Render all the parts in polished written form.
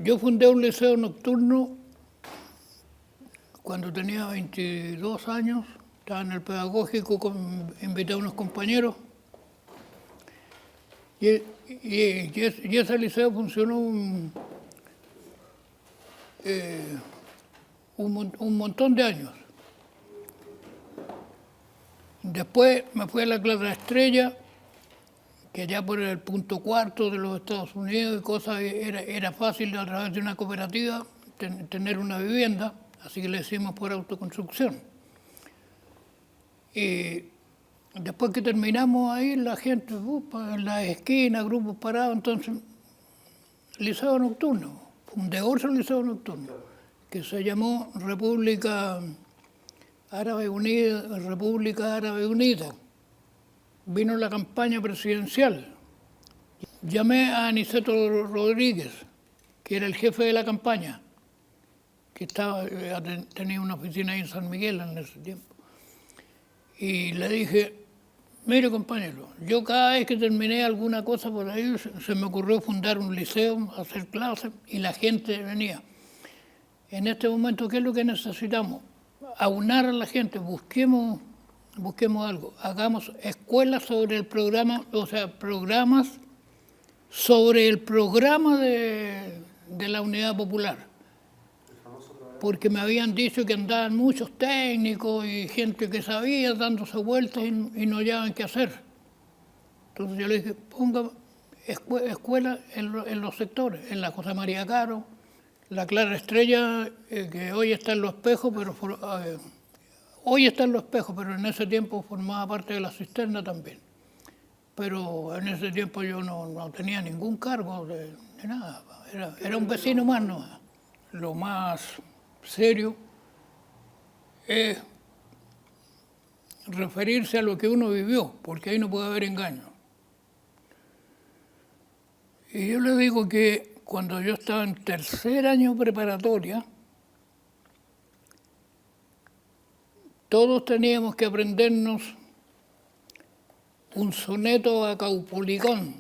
Yo fundé un liceo nocturno cuando tenía 22 años, estaba en el pedagógico, invité a unos compañeros y ese liceo funcionó un montón de años. Después me fui a la Clara Estrella, que allá por el punto cuarto de los Estados Unidos y cosas, era fácil a través de una cooperativa tener una vivienda, así que le hicimos por autoconstrucción. Y después que terminamos ahí, la gente, en las esquinas, grupos parados, entonces, liceo nocturno, fundé otro liceo nocturno, que se llamó República Árabe Unida. Vino la campaña presidencial. Llamé a Aniceto Rodríguez, que era el jefe de la campaña, que tenía una oficina ahí en San Miguel en ese tiempo. Y le dije, mire compañero, yo cada vez que terminé alguna cosa por ahí, se me ocurrió fundar un liceo, hacer clases, y la gente venía. En este momento, ¿qué es lo que necesitamos? Aunar a la gente, busquemos algo, hagamos escuelas sobre el programa, o sea, programas sobre el programa de la Unidad Popular. Porque me habían dicho que andaban muchos técnicos y gente que sabía dándose vueltas y no hallaban qué hacer. Entonces yo le dije, ponga escuelas en los sectores, en la José María Caro, la Clara Estrella, que hoy está en Los Espejos, pero en ese tiempo formaba parte de la cisterna también. Pero en ese tiempo yo no tenía ningún cargo de nada, era un vecino más nomás. Lo más serio es referirse a lo que uno vivió, porque ahí no puede haber engaño. Y yo le digo que cuando yo estaba en tercer año preparatoria, todos teníamos que aprendernos un soneto a Caupolicón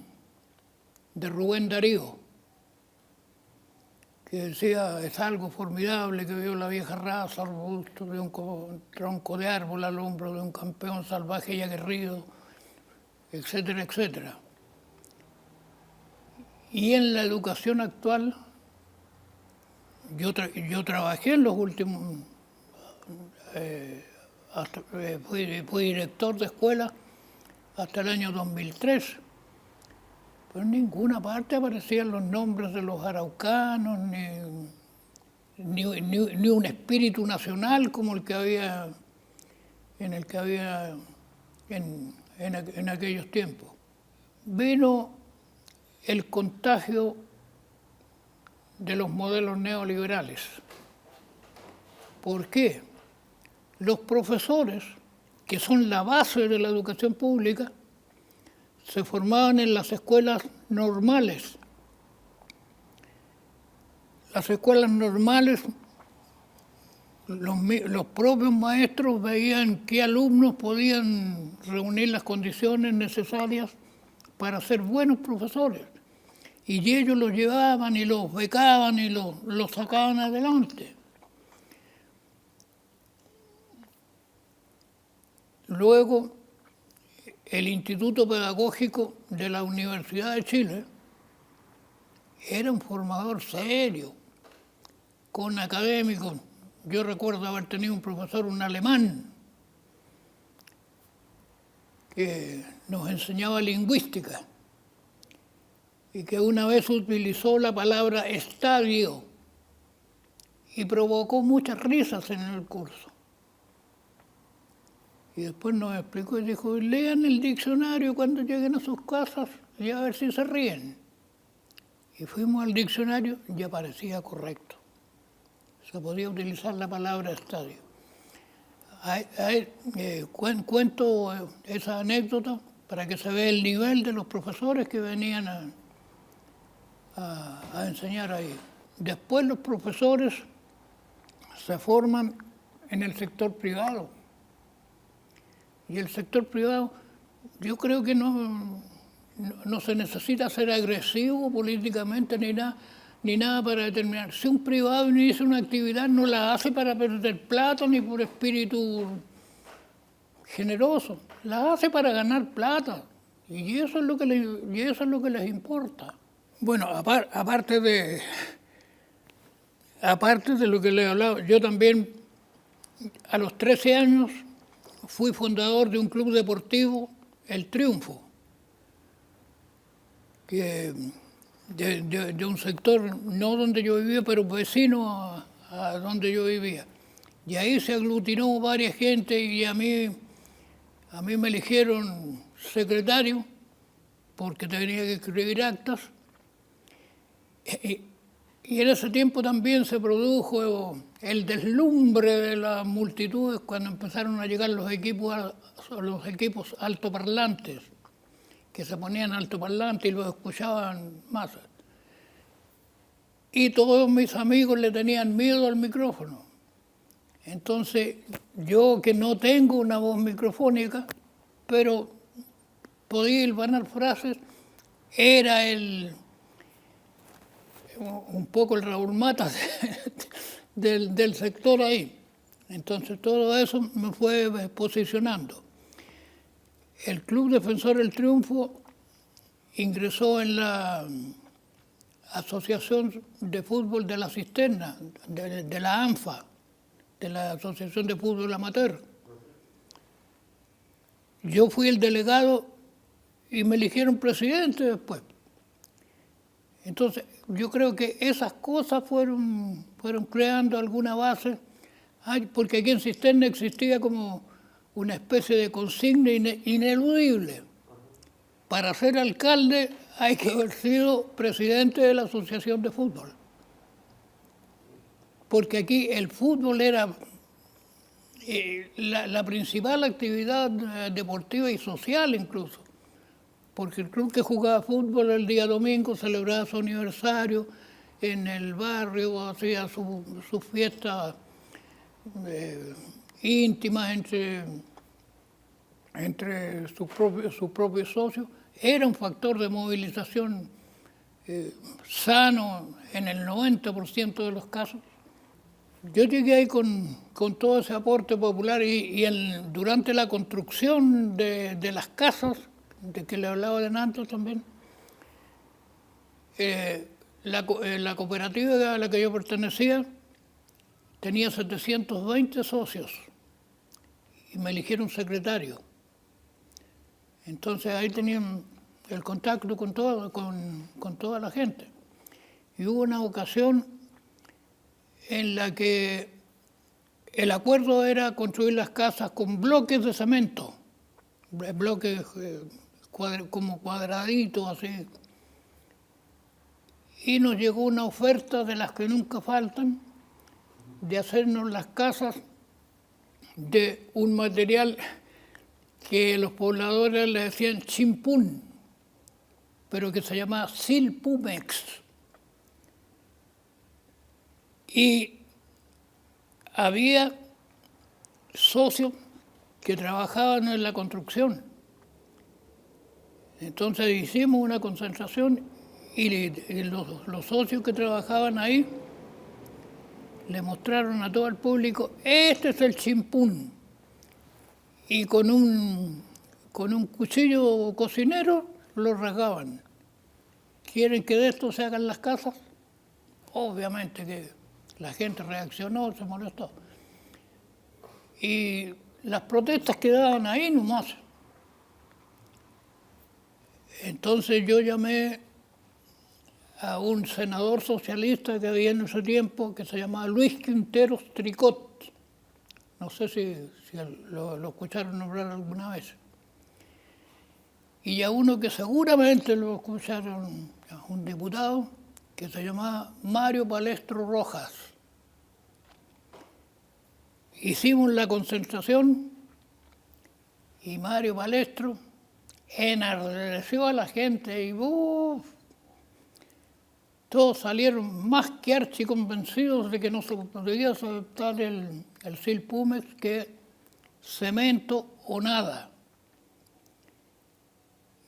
de Rubén Darío, que decía, es algo formidable que vio la vieja raza, arbusto de un tronco de árbol al hombro de un campeón salvaje y aguerrido, etcétera, etcétera. Y en la educación actual, yo trabajé en los últimos, fui director de escuela hasta el año 2003. Pero en ninguna parte aparecían los nombres de los araucanos, ni un espíritu nacional como el que había en aquellos tiempos. Vino el contagio de los modelos neoliberales. ¿Por qué? Los profesores, que son la base de la educación pública, se formaban en las escuelas normales. Las escuelas normales, los propios maestros veían qué alumnos podían reunir las condiciones necesarias para ser buenos profesores. Y ellos los llevaban y los becaban y los sacaban adelante. Luego, el Instituto Pedagógico de la Universidad de Chile era un formador serio, con académicos. Yo recuerdo haber tenido un profesor, un alemán, que nos enseñaba lingüística y que una vez utilizó la palabra estadio y provocó muchas risas en el curso. Y después nos explicó y dijo, lean el diccionario cuando lleguen a sus casas y a ver si se ríen. Y fuimos al diccionario y aparecía correcto. Se podía utilizar la palabra estadio. Cuento esa anécdota para que se vea el nivel de los profesores que venían a enseñar ahí. Después los profesores se forman en el sector privado. Y el sector privado, yo creo que no se necesita ser agresivo políticamente ni nada. ni nada para determinar. Si un privado inicia una actividad, no la hace para perder plata ni por espíritu generoso, la hace para ganar plata. Y eso es lo que les importa. Bueno, aparte de lo que les he hablado, yo también a los 13 años fui fundador de un club deportivo, El Triunfo, que de un sector, no donde yo vivía, pero vecino a donde yo vivía. Y ahí se aglutinó varias gente y a mí me eligieron secretario porque tenía que escribir actas. Y en ese tiempo también se produjo el deslumbre de las multitudes cuando empezaron a llegar los equipos altoparlantes, que se ponían altoparlantes y los escuchaban más. Y todos mis amigos le tenían miedo al micrófono. Entonces, yo que no tengo una voz microfónica, pero podía hilvanar frases, era un poco el Raúl Matas del sector ahí. Entonces todo eso me fue posicionando. El Club Defensor del Triunfo ingresó en la Asociación de Fútbol de la Cisterna, de la ANFA, de la Asociación de Fútbol Amateur. Yo fui el delegado y me eligieron presidente después. Entonces, yo creo que esas cosas fueron creando alguna base, porque aquí en Cisterna existía como una especie de consigna ineludible. Para ser alcalde hay que haber sido presidente de la Asociación de Fútbol. Porque aquí el fútbol era la principal actividad deportiva y social incluso. Porque el club que jugaba fútbol el día domingo celebraba su aniversario en el barrio, hacía sus fiestas íntimas entre sus propios socios. Era un factor de movilización sano en el 90% de los casos. Yo llegué ahí con todo ese aporte popular y durante la construcción de las casas, de que le hablaba de Nantes también, la cooperativa a la que yo pertenecía tenía 720 socios y me eligieron secretario. Entonces ahí tenían el contacto con toda la gente. Y hubo una ocasión en la que el acuerdo era construir las casas con bloques de cemento, bloques como cuadraditos así. Y nos llegó una oferta de las que nunca faltan, de hacernos las casas de un material que los pobladores le decían chimpún, pero que se llama silpumex. Y había socios que trabajaban en la construcción. Entonces hicimos una concentración y los socios que trabajaban ahí le mostraron a todo el público, este es el chimpún. Y con un cuchillo cocinero lo rasgaban. ¿Quieren que de esto se hagan las casas? Obviamente que la gente reaccionó, se molestó. Y las protestas quedaban ahí nomás. Entonces yo llamé a un senador socialista que había en ese tiempo, que se llamaba Luis Quinteros Tricot. No sé si lo escucharon nombrar alguna vez. Y a uno que seguramente lo escucharon, un diputado, que se llamaba Mario Palestro Rojas. Hicimos la concentración y Mario Palestro enardeció a la gente y todos salieron más que archiconvencidos de que no se podía aceptar el silpumex que cemento o nada.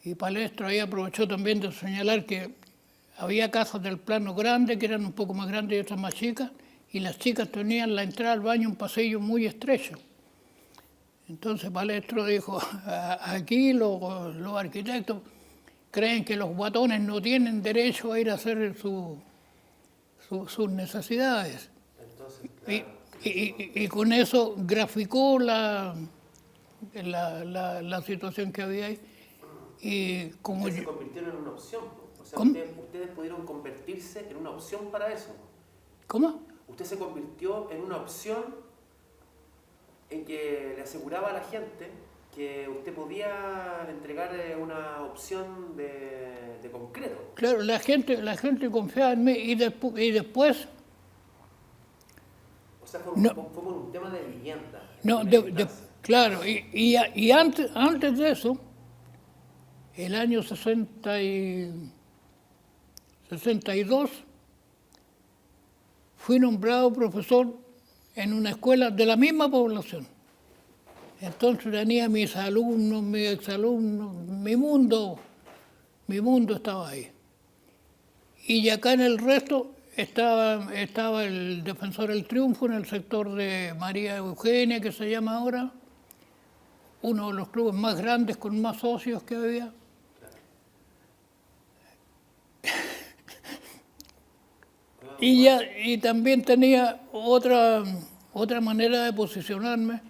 Y Palestro ahí aprovechó también de señalar que había casas del plano grande, que eran un poco más grandes y otras más chicas, y las chicas tenían la entrada al baño un pasillo muy estrecho. Entonces Palestro dijo, aquí los arquitectos creen que los guatones no tienen derecho a ir a hacer sus necesidades. Entonces, claro. Y con eso graficó la situación que había ahí. Y como ustedes se convirtieron en una opción. O sea, ¿Cómo? ustedes pudieron convertirse en una opción para eso. ¿Cómo? Usted se convirtió en una opción en que le aseguraba a la gente que usted podía entregar una opción de concreto. Claro, la gente confiaba en mí y después O sea, fue no, por un tema de vivienda. no, claro, y antes de eso, el año 62, fui nombrado profesor en una escuela de la misma población. Entonces tenía mis alumnos, mis exalumnos, mi mundo estaba ahí. Y acá en el resto estaba el Defensor del Triunfo en el sector de María Eugenia, que se llama ahora, uno de los clubes más grandes con más socios que había. Y también tenía otra manera de posicionarme,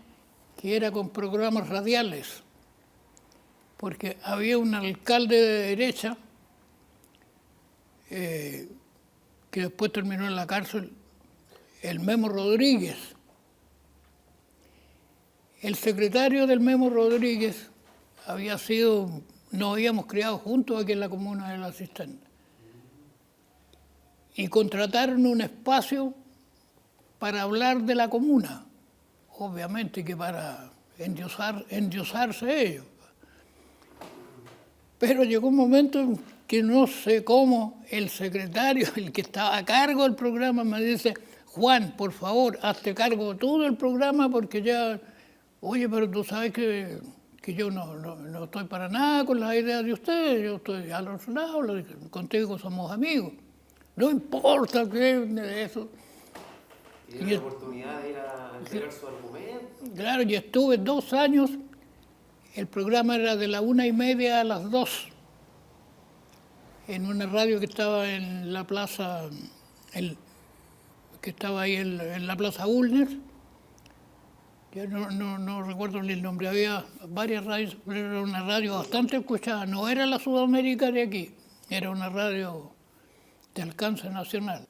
que era con programas radiales, porque había un alcalde de derecha que después terminó en la cárcel, el Memo Rodríguez. El secretario del Memo Rodríguez nos habíamos criado juntos aquí en la comuna del Asistente. Y contrataron un espacio para hablar de la comuna, obviamente que para endiosarse ellos. Pero llegó un momento en que no sé cómo el secretario, el que estaba a cargo del programa, me dice, Juan, por favor, hazte cargo de todo el programa porque ya, oye, pero tú sabes que yo no estoy para nada con las ideas de ustedes, yo estoy al otro lado, contigo somos amigos. No importa que eso. Y dio la oportunidad de ir a entregar su argumento. Claro, y estuve 2 años, el programa era de la 1:30 a las 2, en una radio que estaba en la plaza, que estaba ahí en la plaza Ulner. Yo no recuerdo ni el nombre, había varias radios, pero era una radio bastante escuchada, no era la Sudamérica de aquí, era una radio de alcance nacional.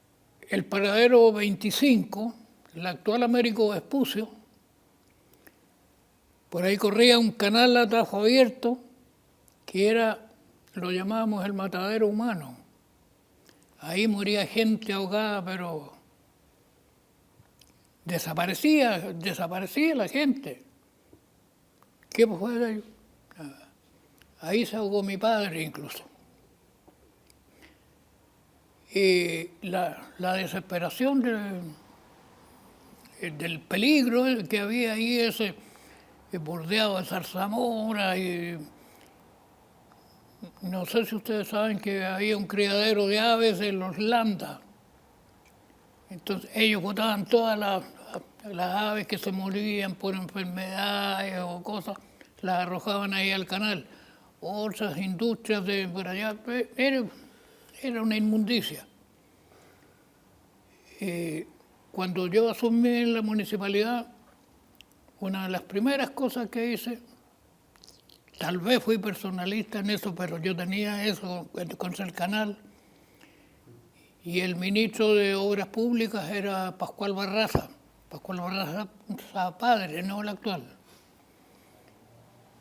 El paradero 25, el actual Américo Vespucio, por ahí corría un canal a trajo abierto que lo llamábamos el matadero humano. Ahí moría gente ahogada, pero desaparecía la gente. ¿Qué fue de ello? Ahí se ahogó mi padre incluso. Y la desesperación del peligro que había ahí, ese bordeado de zarzamora, y no sé si ustedes saben que había un criadero de aves en los Landa. Entonces ellos botaban todas las aves que se morían por enfermedades o cosas, las arrojaban ahí al canal. Otras industrias de por allá, era una inmundicia. Cuando yo asumí en la municipalidad, una de las primeras cosas que hice, tal vez fui personalista en eso, pero yo tenía eso con el canal, y el ministro de Obras Públicas era Pascual Barraza padre, no el actual.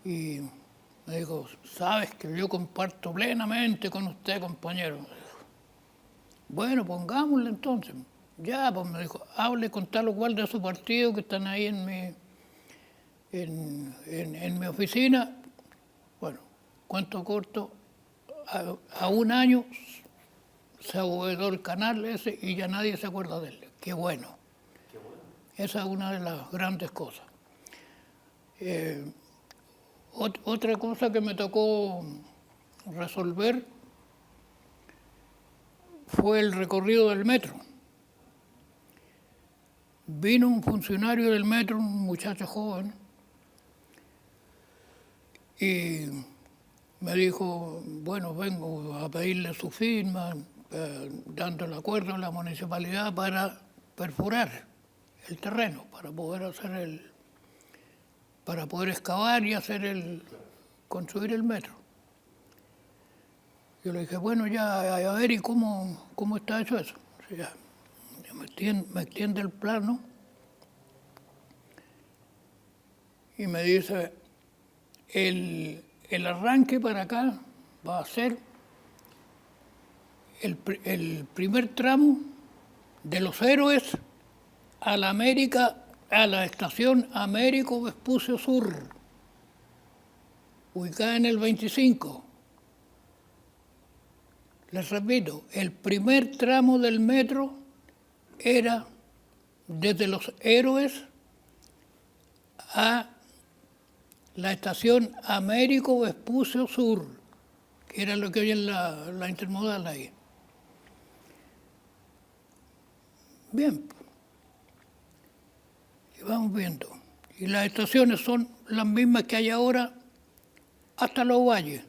Y me dijo, sabes que yo comparto plenamente con usted, compañero. Bueno, pongámosle entonces. Ya, pues me dijo, hable con tal o cual de su partido que están ahí en mi oficina. Bueno, cuento corto, a 1 año se abovedó el canal ese y ya nadie se acuerda de él. Qué bueno. Qué bueno. Esa es una de las grandes cosas. Otra cosa que me tocó resolver fue el recorrido del metro. Vino un funcionario del metro, un muchacho joven, y me dijo, bueno, vengo a pedirle su firma, dando el acuerdo a la municipalidad para perforar el terreno, para poder para poder excavar y construir el metro. Yo le dije, bueno, ya, a ver, ¿y cómo está hecho eso? O sea, me extiende el plano y me dice, el arranque para acá va a ser el primer tramo de Los Héroes a la estación Américo Vespucio Sur, ubicada en el 25. Les repito, el primer tramo del metro era desde Los Héroes a la estación Américo Vespucio Sur, que era lo que hoy es la intermodal ahí. Bien, y vamos viendo. Y las estaciones son las mismas que hay ahora hasta Los Valles.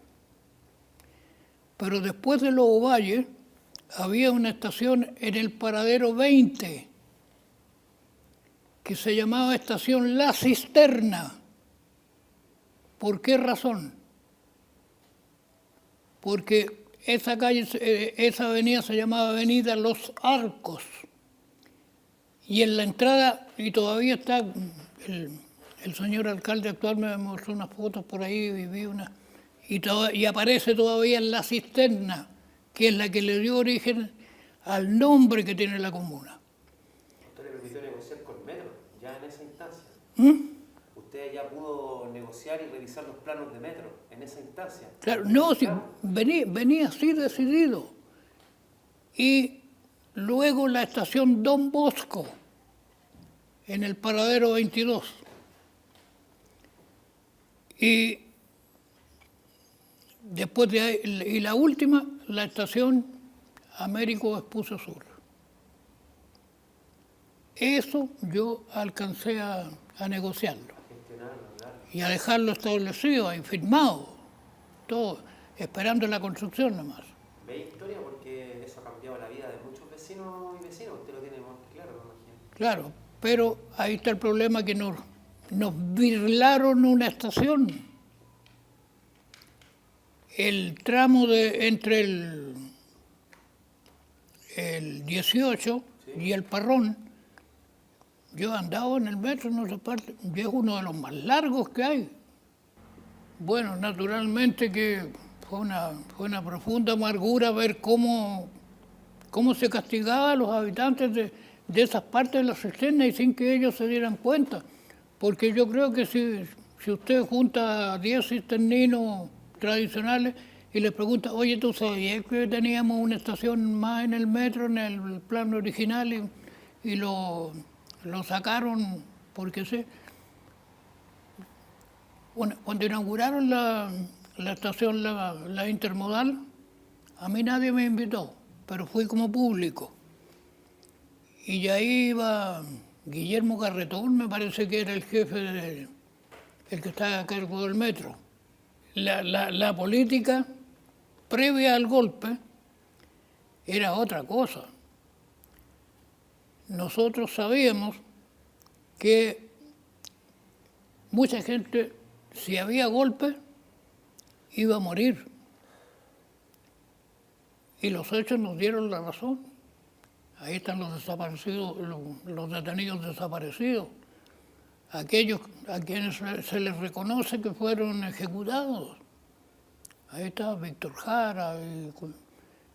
Pero después de Los Valles había una estación en el paradero 20 que se llamaba Estación La Cisterna. ¿Por qué razón? Porque esa avenida se llamaba Avenida Los Arcos. Y en la entrada, y todavía está, el señor alcalde actual me mostró unas fotos por ahí, y aparece todavía en La Cisterna, que es la que le dio origen al nombre que tiene la comuna. ¿Usted le permitió negociar con Metro ya en esa instancia? ¿Usted ya pudo negociar y revisar los planos de Metro en esa instancia? Claro, no, sí, venía así decidido. Y luego la estación Don Bosco, en el paradero 22. Y después de ahí, y la última, la estación Américo Vespucio Sur. Eso yo alcancé a negociarlo y a dejarlo establecido y firmado, todo, esperando la construcción nomás. ¿Ve historia? Porque eso ha cambiado la vida de muchos vecinos y vecinas, usted lo tiene muy claro, me imagino. Claro, pero ahí está el problema, que nos birlaron una estación. El tramo entre el 18 y el Parrón, yo andaba en el metro en otra parte, y es uno de los más largos que hay. Bueno, naturalmente que fue una profunda amargura ver cómo se castigaba a los habitantes de esas partes de la cisterna y sin que ellos se dieran cuenta. Porque yo creo que si usted junta a 10 cisterninos tradicionales y les pregunta, oye, ¿tú sabías que teníamos una estación más en el metro, en el plan original, y lo sacaron porque sí? Bueno, cuando inauguraron la estación, la intermodal, a mí nadie me invitó, pero fui como público. Y ahí iba Guillermo Carretón, me parece que era el jefe, el que estaba a cargo del metro. La política previa al golpe era otra cosa. Nosotros sabíamos que mucha gente, si había golpe, iba a morir. Y los hechos nos dieron la razón. Ahí están los desaparecidos, los detenidos desaparecidos, aquellos a quienes se les reconoce que fueron ejecutados. Ahí está Víctor Jara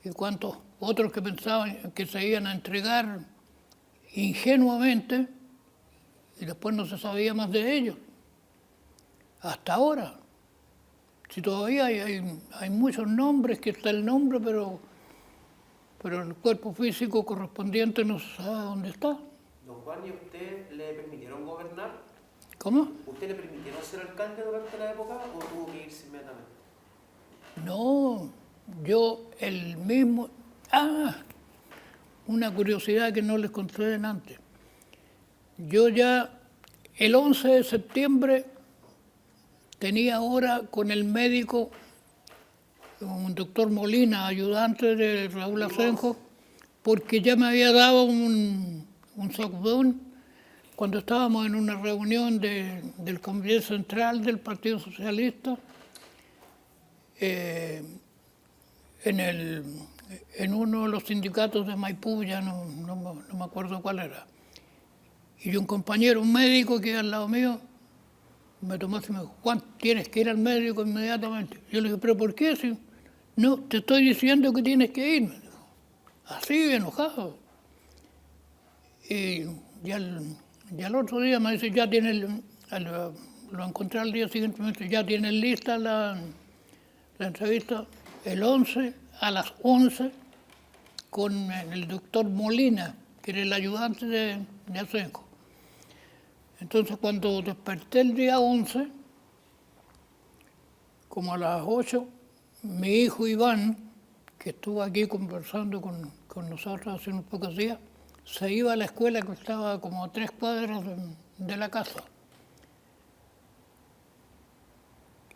y cuantos otros que pensaban que se iban a entregar ingenuamente y después no se sabía más de ellos. Hasta ahora. Si todavía hay muchos nombres, que está el nombre, pero el cuerpo físico correspondiente no se sabe dónde está. Don Juan, ¿y a usted le permitieron gobernar? ¿Cómo? ¿Usted le permitieron ser alcalde durante la época o tuvo que irse inmediatamente? No, yo el mismo... una curiosidad que no les conté antes. Yo ya el 11 de septiembre tenía hora con el médico, un doctor Molina, ayudante de Raúl Asenjo, porque ya me había dado un sacudón cuando estábamos en una reunión del Comité Central del Partido Socialista en uno de los sindicatos de Maipú, ya no me acuerdo cuál era. Y un compañero, un médico que iba al lado mío, me tomó y me dijo, Juan, tienes que ir al médico inmediatamente. Yo le dije, ¿pero por qué? Si no, te estoy diciendo que tienes que ir. Me dijo, así, enojado. Y ya el otro día me dice, ya tienes, lo encontré al día siguiente, me dice, ya tienes lista la entrevista el 11 a las 11 con el doctor Molina, que era el ayudante de Asenjo. Entonces, cuando desperté el día 11, como a las 8, mi hijo Iván, que estuvo aquí conversando con nosotros hace unos pocos días, se iba a la escuela que estaba como a 3 cuadras de la casa.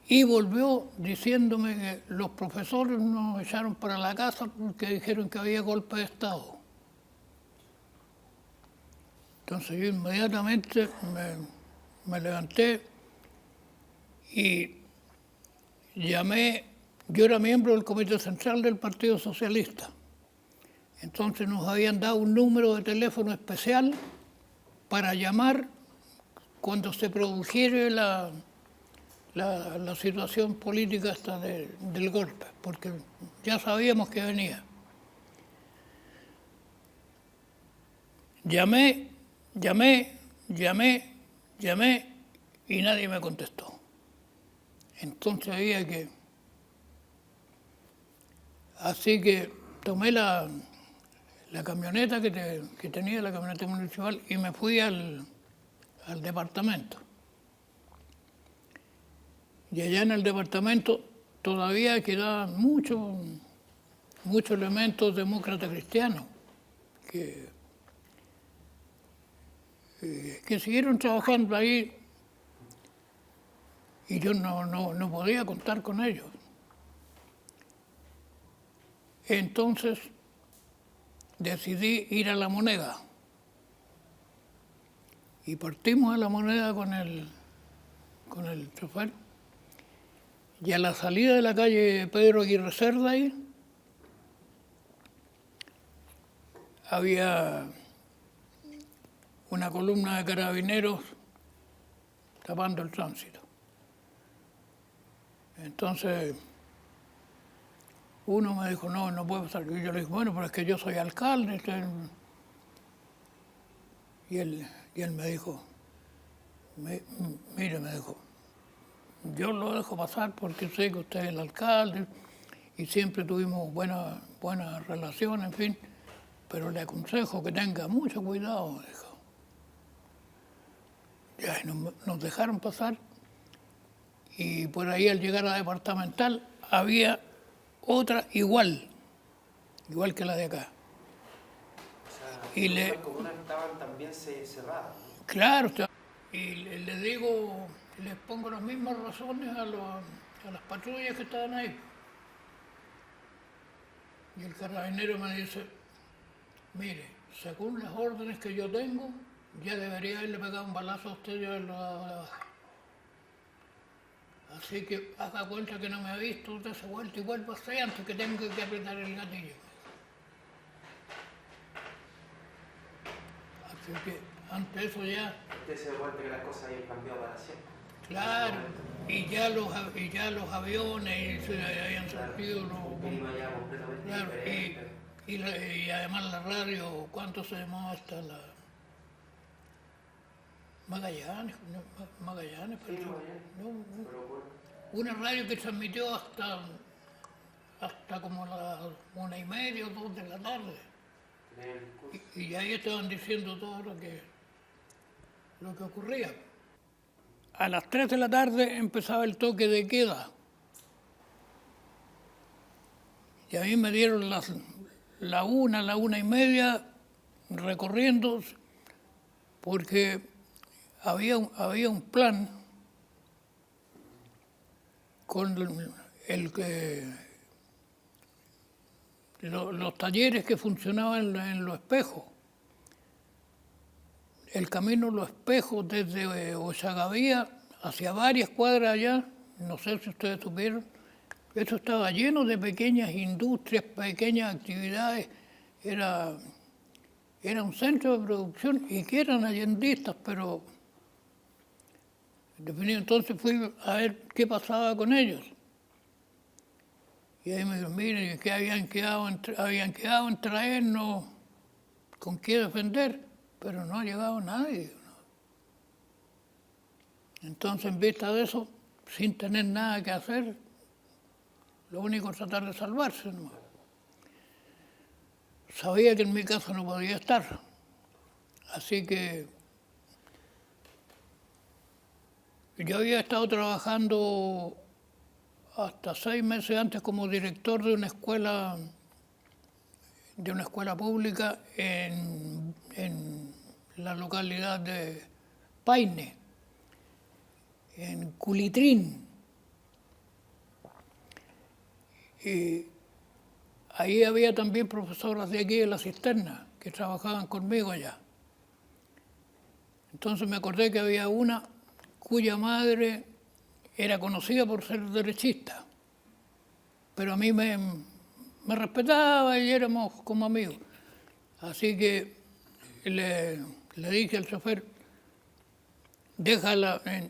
Y volvió diciéndome que los profesores nos echaron para la casa porque dijeron que había golpe de Estado. Entonces yo inmediatamente me levanté y llamé, yo era miembro del Comité Central del Partido Socialista. Entonces nos habían dado un número de teléfono especial para llamar cuando se produjera la situación política hasta del golpe, porque ya sabíamos que venía. Llamé y nadie me contestó. Entonces había que... Así que tomé la camioneta que tenía, la camioneta municipal, y me fui al departamento. Y allá en el departamento todavía quedaban muchos elementos demócratas cristianos que siguieron trabajando ahí y yo no podía contar con ellos. Entonces decidí ir a La Moneda y partimos a La Moneda con el chofer. Y a la salida de la calle Pedro Aguirre Cerda ahí, había una columna de carabineros tapando el tránsito. Entonces, uno me dijo, no puedo pasar. Y yo le dije, bueno, pero es que yo soy alcalde. Y él me dijo, mire, me dijo, yo lo dejo pasar porque sé que usted es el alcalde y siempre tuvimos buena relación, en fin, pero le aconsejo que tenga mucho cuidado, me dijo. Ya, nos dejaron pasar y por ahí al llegar a la departamental había otra igual que la de acá. O sea, las comunas estaban también cerradas. Claro, y les digo, les pongo las mismas razones a las patrullas que estaban ahí. Y el carabinero me dice, mire, según las órdenes que yo tengo, ya debería haberle pegado un balazo a usted y haberlo dado a la baja. Así que haga cuenta que no me ha visto, usted se vuelta y vuelva a hacer antes que tenga que apretar el gatillo. Así que ante eso ya... Usted se da cuenta que las cosas habían cambiado para siempre. Claro, y ya los aviones se habían surgido los... Claro, y además la radio, ¿cuánto se llamaba hasta la... Magallanes, parece. Una radio que transmitió hasta como las 1:30 o 2 de la tarde. Y ahí estaban diciendo todo lo que ocurría. A las 3 de la tarde empezaba el toque de queda. Y a mí me dieron la 1:30, recorriendo, porque había un plan con los talleres que funcionaban en Los Espejos. El camino Los Espejos desde Ochagavía hacia varias cuadras allá, no sé si ustedes supieron, eso estaba lleno de pequeñas industrias, pequeñas actividades, era un centro de producción y que eran allendistas, pero entonces fui a ver qué pasaba con ellos. Y ahí me dijeron, miren, que habían quedado en traernos con qué defender, pero no ha llegado nadie. Entonces, en vista de eso, sin tener nada que hacer, lo único es tratar de salvarse, ¿no? Sabía que en mi casa no podía estar, así que yo había estado trabajando hasta 6 meses antes como director de una escuela pública en la localidad de Paine, en Culitrín. Y ahí había también profesoras de aquí de la Cisterna que trabajaban conmigo allá. Entonces me acordé que había una cuya madre era conocida por ser derechista, pero a mí me respetaba y éramos como amigos. Así que le dije al chofer,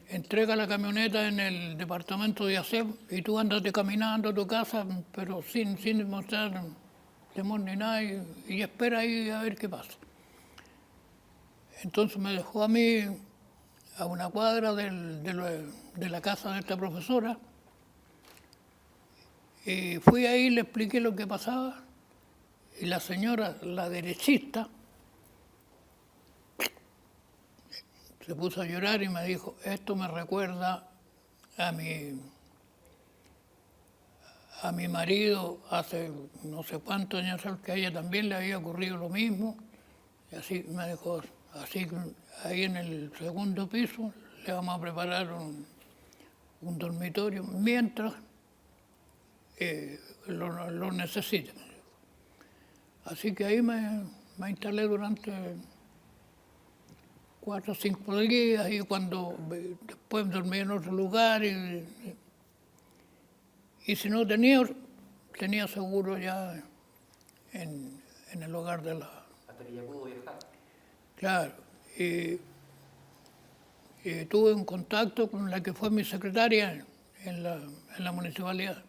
entrega la camioneta en el departamento de aseo y tú ándate caminando a tu casa, pero sin demostrar temor ni nada, y espera ahí a ver qué pasa. Entonces me dejó a mí a una cuadra de la casa de esta profesora, y fui ahí y le expliqué lo que pasaba, y la señora, la derechista, se puso a llorar y me dijo, esto me recuerda a mi marido hace no sé cuántos años, que a ella también le había ocurrido lo mismo. Y así me dijo, así que ahí en el segundo piso le vamos a preparar un dormitorio mientras lo necesite. Así que ahí me instalé durante 4 o 5 días, y cuando después dormí en otro lugar, y si no tenía seguro ya en el hogar de la... Hasta que ya pudo viajar. Claro, y tuve un contacto con la que fue mi secretaria en la municipalidad.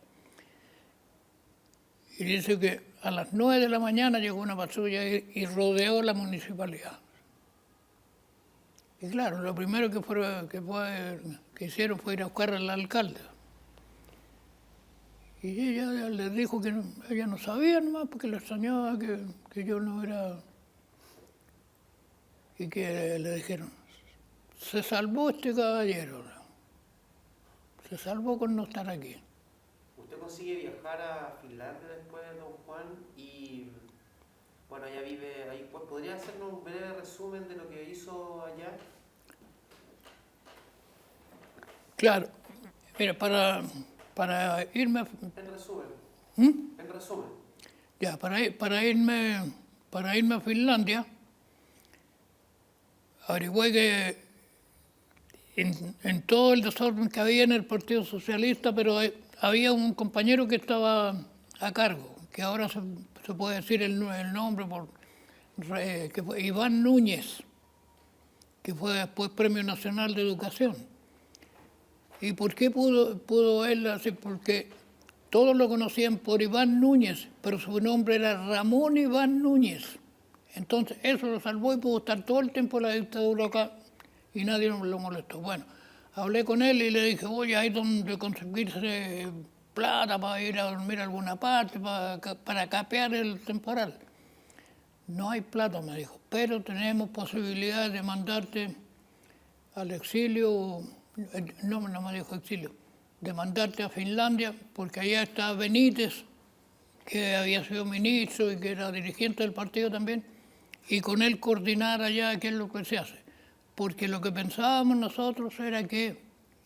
Y dice que a las 9 de la mañana llegó una patrulla y rodeó la municipalidad. Y claro, lo primero que hicieron fue ir a buscar al alcalde. Y ella les dijo que ella no sabía nomás, porque le extrañaba que yo no era... Y que le dijeron, se salvó este caballero, se salvó con no estar aquí. Usted consigue viajar a Finlandia después, don Juan, y bueno, ya vive ahí. ¿Podría hacernos un breve resumen de lo que hizo allá? Claro, mira, para irme... En resumen. En resumen. Ya, para irme a Finlandia, averigüé que en todo el desorden que había en el Partido Socialista, pero había un compañero que estaba a cargo, que ahora se puede decir el nombre, que fue Iván Núñez, que fue después Premio Nacional de Educación. ¿Y por qué pudo él así? Porque todos lo conocían por Iván Núñez, pero su nombre era Ramón Iván Núñez. Entonces eso lo salvó y pudo estar todo el tiempo en la dictadura acá y nadie lo molestó. Bueno, hablé con él y le dije, oye, hay donde conseguirse plata para ir a dormir a alguna parte, para capear el temporal. No hay plata, me dijo, pero tenemos posibilidad de mandarte al exilio, no me dijo exilio, de mandarte a Finlandia, porque allá está Benítez, que había sido ministro y que era dirigente del partido también, y con él coordinar allá qué es lo que se hace. Porque lo que pensábamos nosotros era que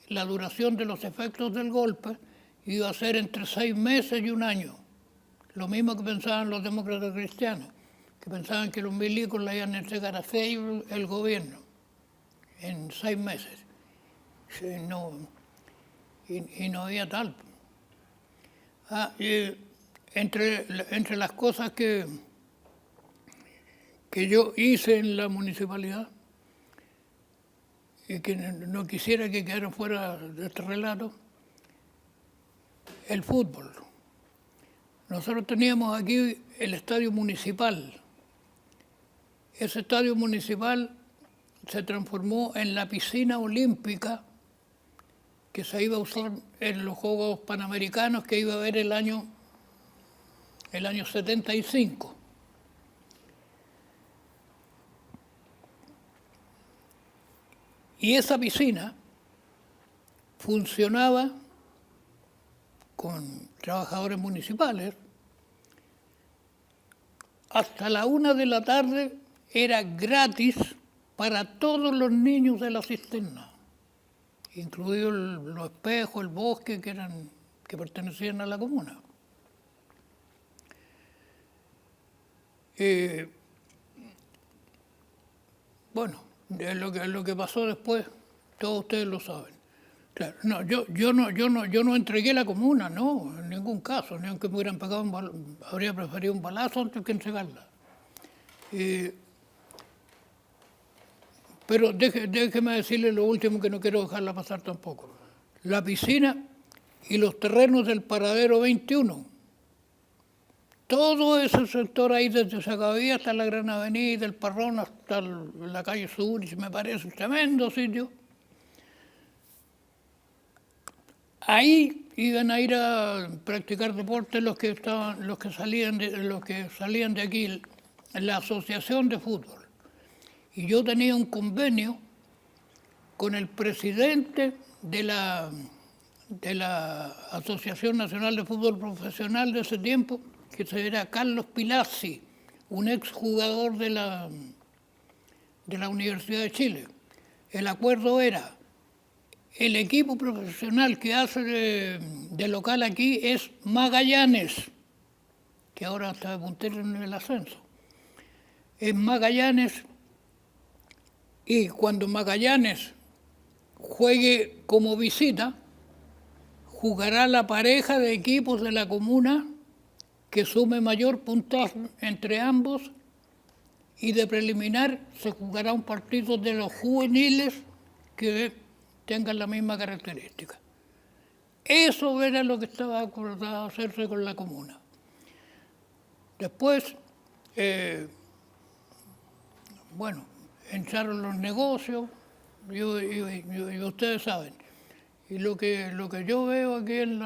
la duración de los efectos del golpe iba a ser entre 6 meses y 1 año. Lo mismo que pensaban los demócratas cristianos, que pensaban que los milicos le iban a entregar a Facebook el gobierno en 6 meses. Sí, no, y no había tal. Entre las cosas que yo hice en la municipalidad y que no quisiera que quedara fuera de este relato, el fútbol. Nosotros teníamos aquí el estadio municipal. Ese estadio municipal se transformó en la piscina olímpica que se iba a usar en los Juegos Panamericanos que iba a haber el año 75. Y esa piscina funcionaba con trabajadores municipales. Hasta la 1 de la tarde era gratis para todos los niños de la cisterna, incluidos los espejos, el bosque, que pertenecían a la comuna. Bueno, lo que pasó después, todos ustedes lo saben. Claro, no, yo no entregué la comuna, no, en ningún caso, ni aunque me hubieran pegado habría preferido un balazo antes que entregarla. Pero déjeme decirle lo último que no quiero dejarla pasar tampoco. La piscina y los terrenos del paradero 21. Todo ese sector ahí, desde Sacabía hasta la Gran Avenida, el Parrón hasta la calle Sur, me parece un tremendo sitio. Ahí iban a ir a practicar deporte los que salían de aquí, la asociación de fútbol. Y yo tenía un convenio con el presidente de la Asociación Nacional de Fútbol Profesional de ese tiempo, que era Carlos Pilazzi, un exjugador de la Universidad de Chile. El acuerdo era: el equipo profesional que hace de local aquí es Magallanes, que ahora está de puntero en el ascenso. Es Magallanes, y cuando Magallanes juegue como visita, jugará la pareja de equipos de la comuna que sume mayor puntaje entre ambos, y de preliminar se jugará un partido de los juveniles que tengan la misma característica. Eso era lo que estaba acordado hacerse con la comuna. Después, bueno, entraron los negocios, y ustedes saben. Y lo que yo veo aquí en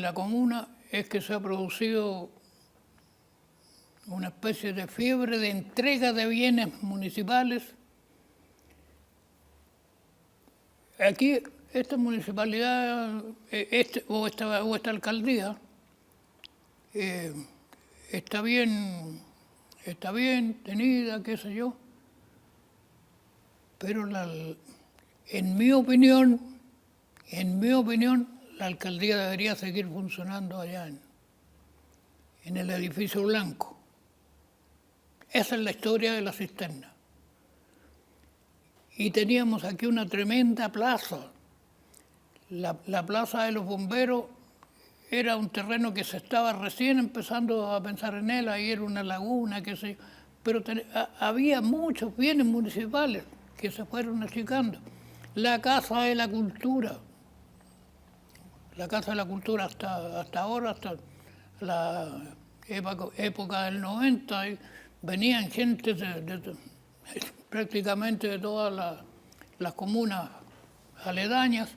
la comuna es que se ha producido una especie de fiebre de entrega de bienes municipales. Aquí, esta municipalidad, esta alcaldía, está bien tenida, qué sé yo, pero en mi opinión, la alcaldía debería seguir funcionando allá en el edificio blanco. Esa es la historia de la cisterna. Y teníamos aquí una tremenda plaza. La plaza de los bomberos era un terreno que se estaba recién empezando a pensar en él, ahí era una laguna, qué sé yo, pero había muchos bienes municipales que se fueron achicando. La Casa de la Cultura hasta ahora, hasta la época del 90, venían gente prácticamente de todas las comunas aledañas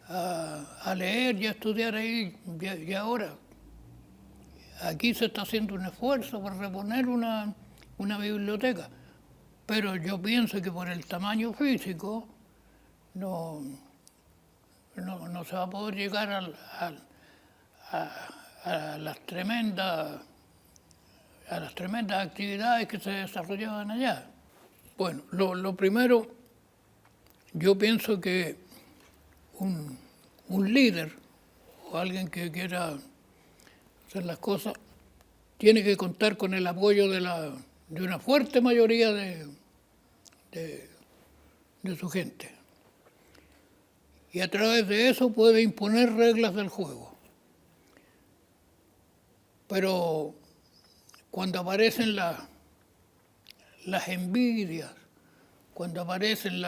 a leer y a estudiar ahí. Y ahora aquí se está haciendo un esfuerzo por reponer una biblioteca, pero yo pienso que por el tamaño físico no se va a poder llegar a las tremendas actividades que se desarrollaban allá. Bueno, lo primero, yo pienso que un líder o alguien que quiera hacer las cosas tiene que contar con el apoyo de una fuerte mayoría de su gente. Y a través de eso puede imponer reglas del juego. Pero cuando aparecen las envidias, cuando aparecen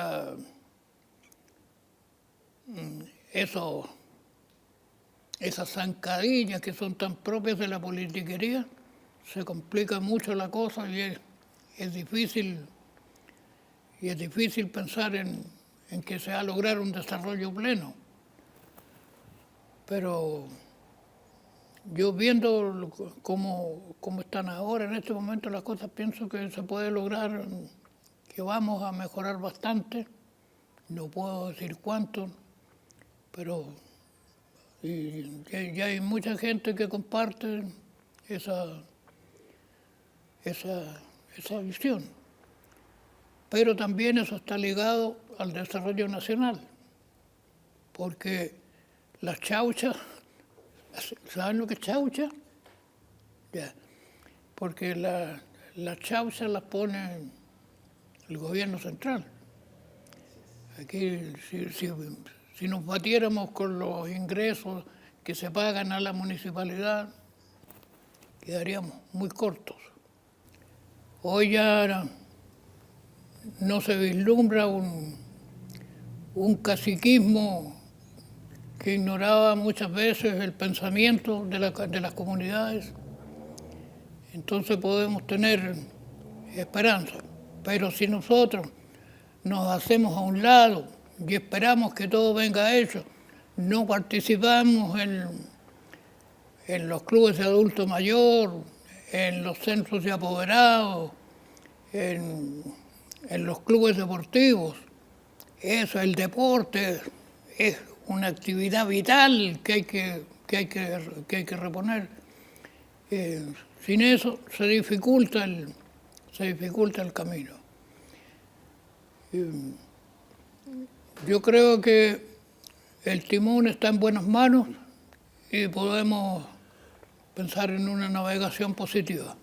esas zancadillas que son tan propias de la politiquería, se complica mucho la cosa y es difícil pensar en que se va a lograr un desarrollo pleno. Pero yo viendo cómo están ahora, en este momento las cosas, pienso que se puede lograr, que vamos a mejorar bastante. No puedo decir cuánto, pero ya hay mucha gente que comparte esa visión. Pero también eso está ligado al desarrollo nacional, porque las chauchas, ¿saben lo que es chaucha? Ya, porque las chauchas las pone el gobierno central. Aquí, si nos batiéramos con los ingresos que se pagan a la municipalidad, quedaríamos muy cortos. Hoy ya no se vislumbra un caciquismo que ignoraba muchas veces el pensamiento de las comunidades. Entonces podemos tener esperanza. Pero si nosotros nos hacemos a un lado y esperamos que todo venga hecho, no participamos en los clubes de adulto mayor, en los centros de apoderados, en los clubes deportivos. Eso, el deporte es una actividad vital que hay que reponer. Sin eso se dificulta el camino. Yo creo que el timón está en buenas manos y podemos pensar en una navegación positiva.